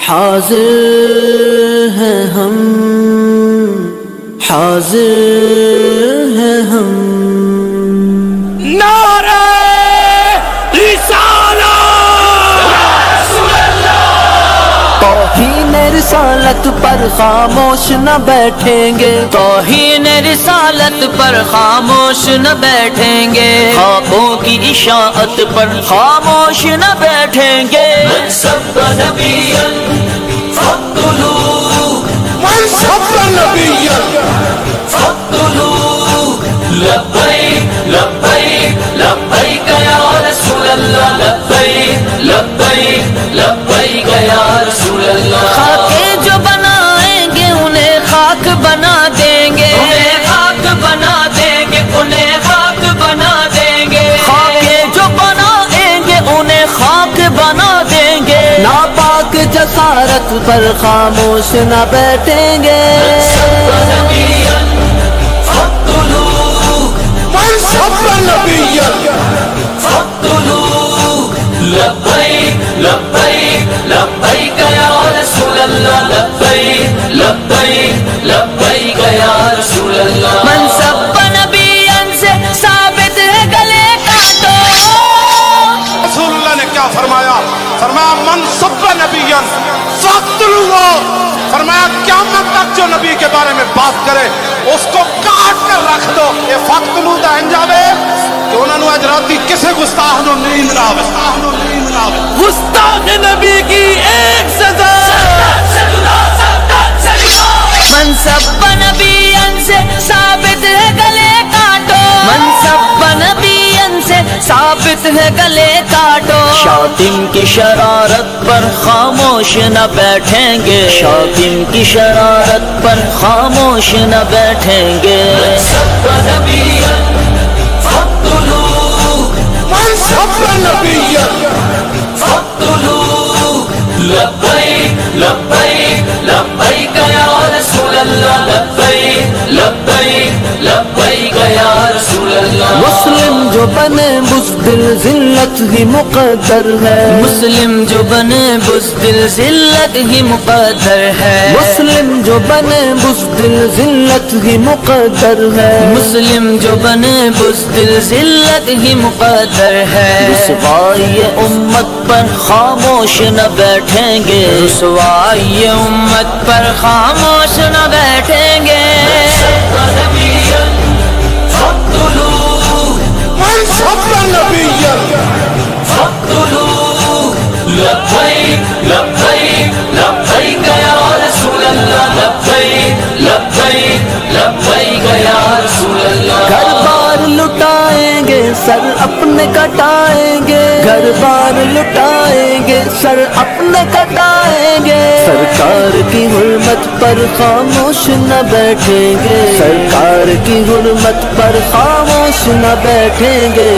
حاضر ہیں ہم، حاضر ہیں ہم، نعرہ توہین رسالت پر خاموش نہ بیٹھیں گے، توہین رسالت پر خاموش نہ بیٹھیں گے، خوابوں کی اشاعت پر خاموش نہ بیٹھیں گے، من سب نبیا فاقتلوہ، من سب نبیا فاقتلوہ، لبیک لبیک لبیک یا رسول اللہ، لبیک لبیک لبیک یا رسول اللہ، خاکے جو بنائیں گے انہیں خاک بنا دیں گے، انہیں خاک بنا دیں گے، انہیں خاک بنا دیں گے، خاکے جو بنائیں گے انہیں خاک بنا دیں گے، ناپاک جسارت پر خاموش نہ بیٹھیں گے، من سب نبیا فاقتلوہ، لبیک لبیک لبیک یا رسول اللہ، لبیک لبیک لبیک یا رسول اللہ، منصب نبیاں سے ثابت ہے گلے کاٹو، رسول اللہ نے کیا فرمایا؟ فرمایا من سب نبیا فاقتلوہ، فرمایا قیامت تک جو نبی کے بارے میں بات کرے اس کو کاٹ کر رکھ دو، یہ فاقتلوہ دا انجاوے کہ انہوں نے اج راتی کسے گستاخ نو نیند نہ آوے، گستاخ نبی کی ایک سزا، منصب نبیاں سے ثابت ہے گلے کاٹو، منصب نبیاں سے ثابت ہے گلے کاٹو، شاطم کی شرارت پر خاموش نہ بیٹھیں گے، شاطم کی شرارت پر خاموش نہ بیٹھیں گے، منصب نبیاں فاقتلوہ، من سب نبیا فاقتلوہ، لبیک لبیک لبیک یا رسول اللہ، لبیک لبیک لبیک یا رسول اللہ، مسلم جو بنے بزدل ذلت ہی مقدر ہے، مسلم جو بنے بزدل ذلت ہی مقدر ہے، مسلم جو بنے بزدل ذلت ہی مقدر ہے، مسلم جو بنے بزدل ذلت ہی مقدر ہے، رسوائی امت پر خاموش نہ بیٹھیں گے، رسوائی امت پر خاموش نہ بیٹھیں گے، من سب نبیا فاقتلوہ، لبیک لبیک لبیک یا رسول اللہ، لبیک لبیک لبیک یا رسول اللہ، گھر بار لٹائیں گے سر اپنے کٹائیں گے، گھر بار لٹائیں گے سر اپنے کٹائیں گے، سرکار کی حرمت پر خاموش نہ بیٹھیں گے، سرکار کی حرمت پر خاموش نہ بیٹھیں گے،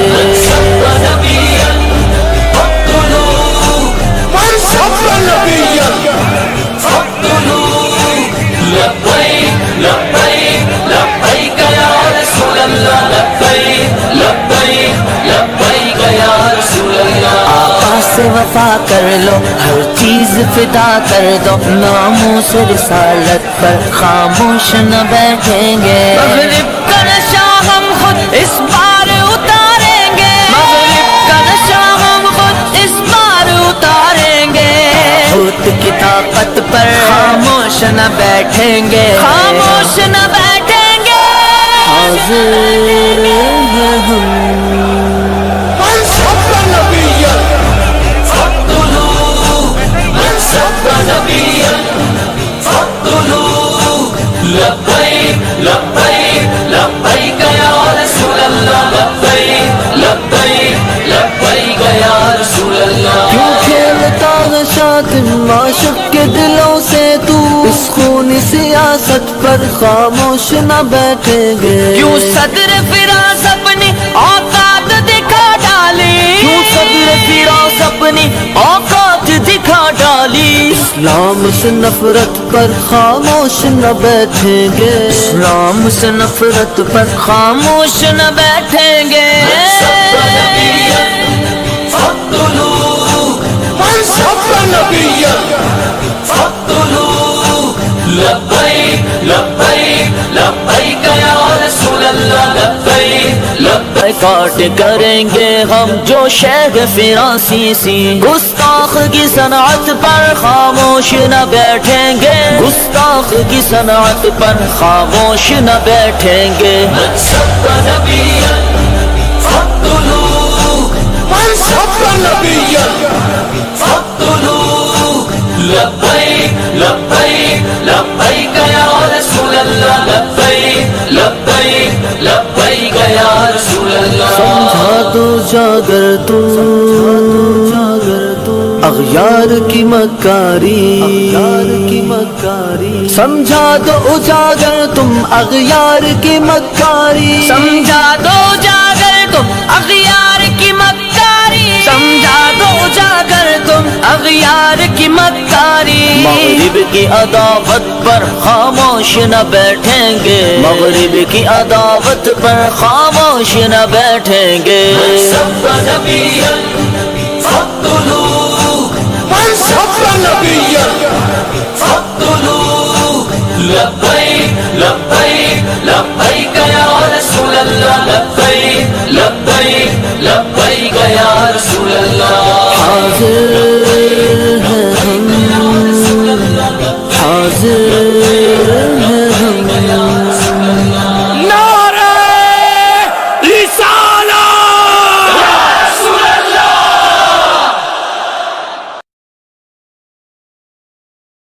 من سب نبیا لبیک لبیک لبیک یا رسول اللہ، لبیک لبیک لبیک یا رسول اللہ، آقا سے وفا کر لو، ہر چیز فدا کر دو، ناموس رسالت پر خاموش نہ بیٹھیں گے، مغرب کا نشہ ہم خود اس بار اتاریں گے، مغرب کا نشہ ہم خود اس بار اتاریں گے، خود کی طاقت پر خاموش نہ بیٹھیں گے، خاموش نہ بیٹھیں گے، حاضر ہیں ہم، من سب نبیا فاقتلوہ، من سب نبیا فاقتلوہ، لبیک لبیک لبیک یا رسول اللہ، لبیک لبیک لبیک یا رسول اللہ، کیوں کھیلتا ہے شاطم عاشق کے دلوں سے تو، اس خونی سیاست پر خاموش نہ بیٹھیں گے، کیوں صدر فراز اپنی اوقات دکھا ڈالی، کیوں صدر فراز اپنی اوقات دکھا ڈالی، اسلام سے نفرت پر خاموش نہ بیٹھیں گے، اسلام سے نفرت پر خاموش نہ بیٹھیں گے، من سب نبیا کاٹ کریں گے ہم جو شیخ فرانسیسی گستاخ کی صنعت پر خاموش نہ بیٹھیں گے گستاخ کی صنعت پر خاموش نہ بیٹھیں گے من سب نبیا فاقتلوه من سب نبیا فاقتلوه لبیک لبیک لبیک یا رسول اللہ لبیک لبیک لبیک یا رسول اللہ سمجھا تو جاگر تو اغیار کی مکاری سمجھا دو اجاگر تم اغیار کی مکاری سمجھا دو اجاگر تم اغیار کی مکاری سمجھا دو اجاگر تم اغیار کی مکاری مغرب کی عداوت پر خاموش نہ بیٹھیں گے مغرب کی عداوت پر خاموش نہ بیٹھیں گے سب نبیا فاقتلوه من سب نبیا فاقتلوه لبیک لبیک لبیک یا رسول اللہ لبیک لبیک لبیک یا رسول اللہ